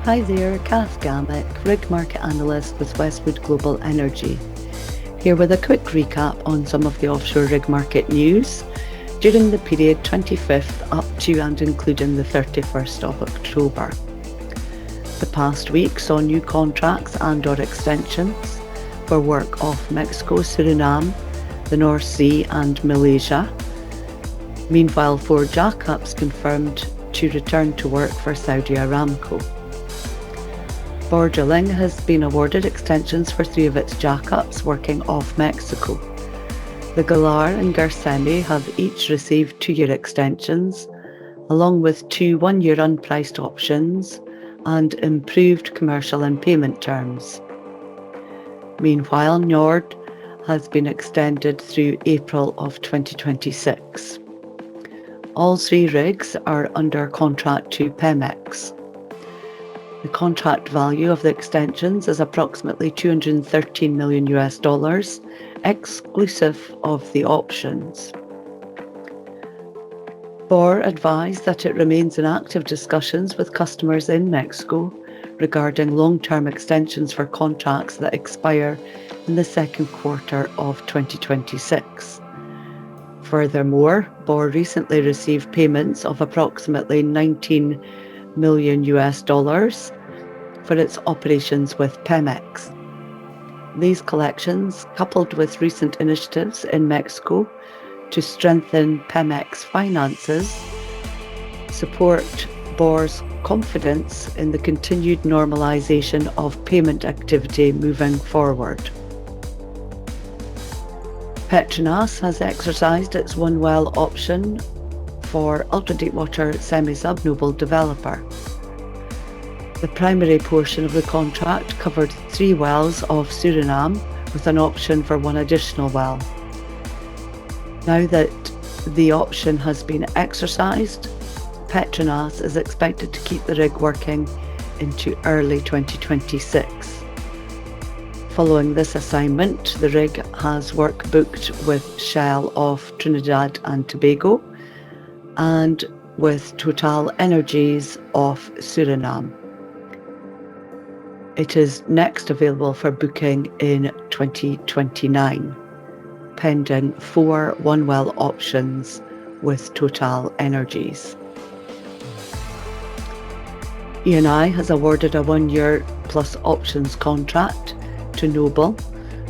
Hi there, Kath Gammack, Rig Market Analyst with Westwood Global Energy. Here with a quick recap on some of the offshore rig market news during the period 25th up to and including the 31st of October. The past week saw new contracts and/or extensions for work off Mexico, Suriname, the North Sea and Malaysia. Meanwhile, 4 jackups confirmed to return to work for Saudi Aramco. Borr Drilling has been awarded extensions for 3 of its jackups working off Mexico. The Galar and Gersemi have each received 2-year extensions, along with 2 one-year unpriced options and improved commercial and payment terms. Meanwhile, Njord has been extended through April of 2026. All 3 rigs are under contract to Pemex. The contract value of the extensions is approximately $213 million, exclusive of the options. Borr advised that it remains in active discussions with customers in Mexico regarding long-term extensions for contracts that expire in the second quarter of 2026. Furthermore, Borr recently received payments of approximately $19 million for its operations with Pemex. These collections, coupled with recent initiatives in Mexico to strengthen Pemex finances, support Borr's confidence in the continued normalization of payment activity moving forward. Petronas has exercised its 1-well option for ultra-deepwater semi-sub Noble Developer. The primary portion of the contract covered 3 wells off Suriname with an option for 1 additional well. Now that the option has been exercised, Petronas is expected to keep the rig working into early 2026. Following this assignment, the rig has work booked with Shell off Trinidad and Tobago and with Total Energies off Suriname. It is next available for booking in 2029, pending 4 1-well options with Total Energies. Eni has awarded a 1-year plus options contract to Noble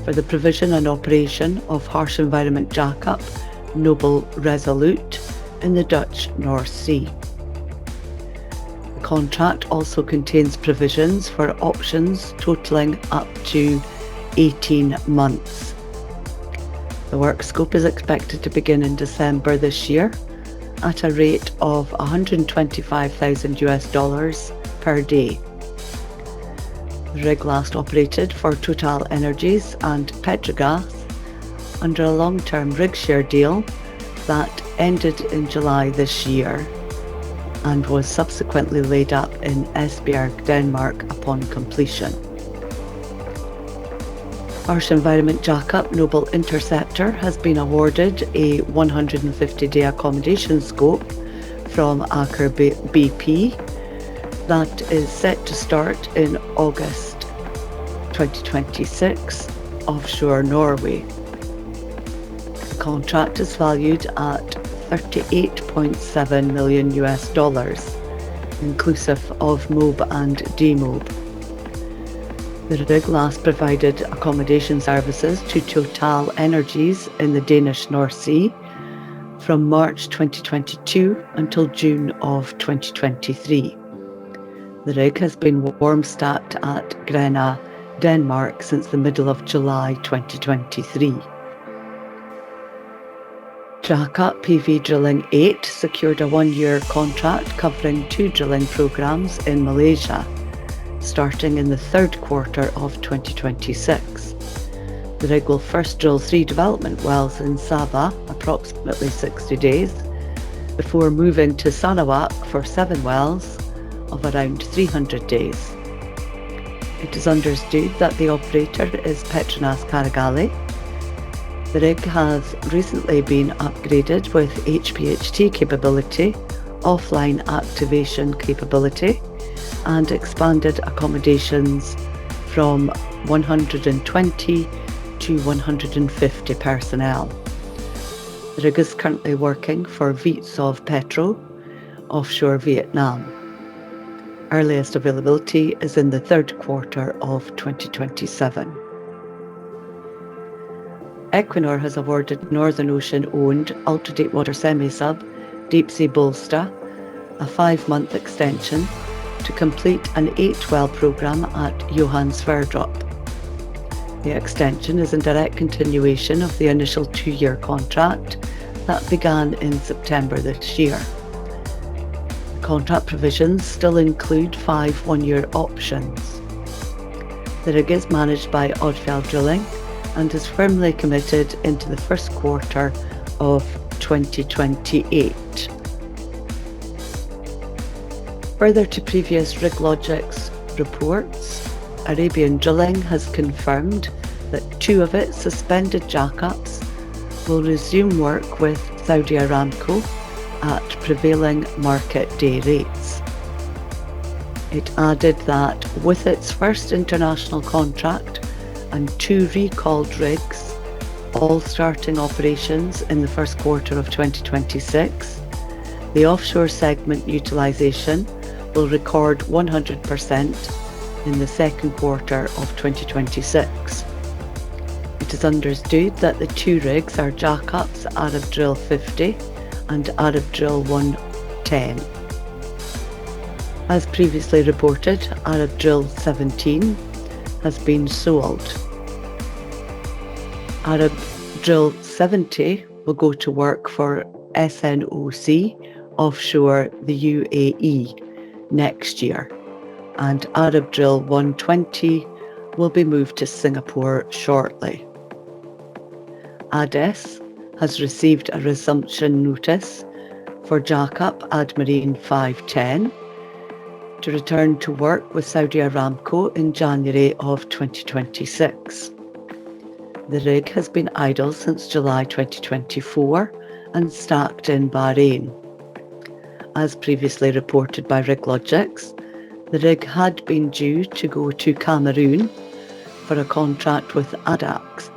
for the provision and operation of harsh environment jackup Noble Resolute in the Dutch North Sea. The contract also contains provisions for options totaling up to 18 months. The work scope is expected to begin in December this year at a rate of $125,000 per day. The rig last operated for Total Energies and Petrogas under a long-term rig share deal that ended in July this year and was subsequently laid up in Esbjerg, Denmark upon completion. Harsh environment jackup Noble Interceptor has been awarded a 150-day accommodation scope from Aker BP that is set to start in August 2026 offshore Norway. The contract is valued at $38.7 million, inclusive of MOB and DMOB. The rig last provided accommodation services to Total Energies in the Danish North Sea from March 2022 until June of 2023. The rig has been warm stacked at Grena, Denmark since the middle of July 2023. Jackup PV Drilling 8 secured a 1-year contract covering 2 drilling programs in Malaysia, starting in the 3rd quarter of 2026. The rig will first drill 3 development wells in Sabah, approximately 60 days, before moving to Sarawak for 7 wells of around 300 days. It is understood that the operator is Petronas Caragalli. The rig has recently been upgraded with HPHT capability offline activation capability and expanded accommodations from 120 to 150 personnel. The rig is currently working for Vitsov Petro, offshore Vietnam. Earliest availability is in the third quarter of 2027. Equinor has awarded Northern Ocean-owned ultra-deepwater semi-sub Deepsea Bollsta a 5-month extension to complete an 8-well programme at Johan Sverdrup. The extension is in direct continuation of the initial 2-year contract that began in September this year. The contract provisions still include 5 1-year options. The rig is managed by Odfjell Drilling and is firmly committed into the first quarter of 2028. Further to previous RigLogix reports, Arabian Drilling has confirmed that 2 of its suspended jackups will resume work with Saudi Aramco at prevailing market day rates. It added that with its first international contract and 2 recalled rigs, all starting operations in the first quarter of 2026, the offshore segment utilisation will record 100% in the second quarter of 2026. It is understood that the 2 rigs are jackups Arab Drill 50 and Arab Drill 110. As previously reported, Arab Drill 17 has been sold. Arab Drill 70 will go to work for SNOC offshore the UAE next year, and Arab Drill 120 will be moved to Singapore shortly. ADES has received a resumption notice for jackup Admarine 510 to return to work with Saudi Aramco in January of 2026. The rig has been idle since July 2024 and stacked in Bahrain. As previously reported by RigLogix, the rig had been due to go to Cameroon for a contract with ADAX,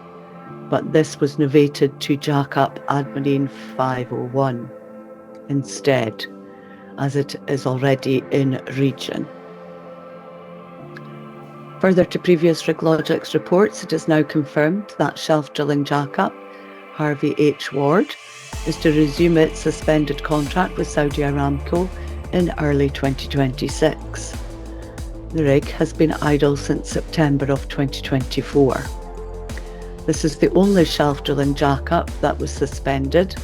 but this was novated to jackup Admarine 501 instead, as it is already in region. Further to previous RigLogix reports, it is now confirmed that shelf drilling jackup Harvey H. Ward is to resume its suspended contract with Saudi Aramco in early 2026. The rig has been idle since September of 2024. This is the only shelf drilling jackup that was suspended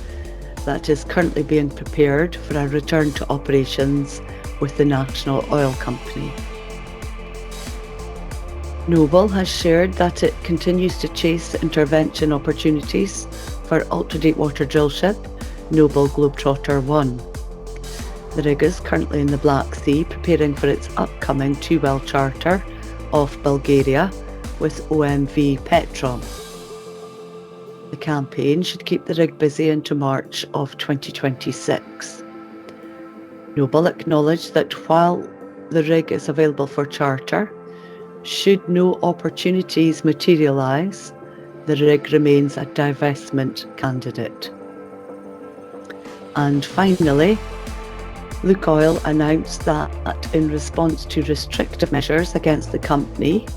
that is currently being prepared for a return to operations with the National Oil Company. Noble has shared that it continues to chase intervention opportunities for ultra-deepwater drillship Noble Globetrotter 1. The rig is currently in the Black Sea preparing for its upcoming 2-well charter off Bulgaria with OMV Petrom. The campaign should keep the rig busy into March of 2026. Noble acknowledged that while the rig is available for charter, should no opportunities materialise, the rig remains a divestment candidate. And finally, Lukoil announced that in response to restrictive measures against the company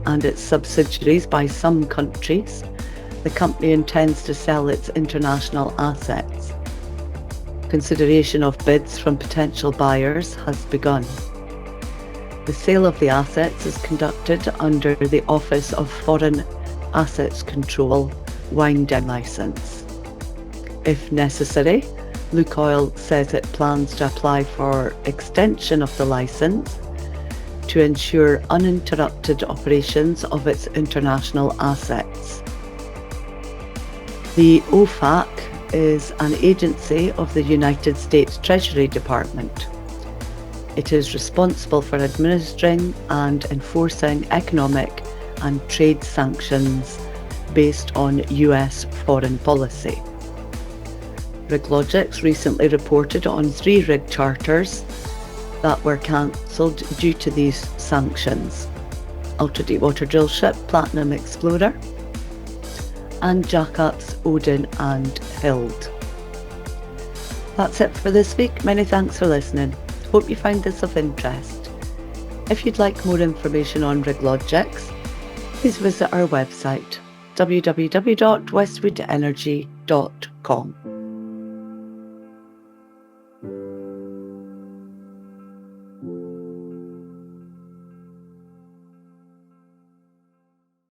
and its subsidiaries by some countries, the company intends to sell its international assets. Consideration of bids from potential buyers has begun. The sale of the assets is conducted under the Office of Foreign Assets Control wind-down licence. If necessary, Lukoil says it plans to apply for extension of the licence to ensure uninterrupted operations of its international assets. The OFAC is an agency of the United States Treasury Department. It is responsible for administering and enforcing economic and trade sanctions based on US foreign policy. RigLogix recently reported on 3 rig charters that were cancelled due to these sanctions. Ultra-deepwater drillship Platinum Explorer and jackups Odin and Hild. That's it for this week. Many thanks for listening. Hope you find this of interest. If you'd like more information on RigLogix, please visit our website www.westwoodenergy.com.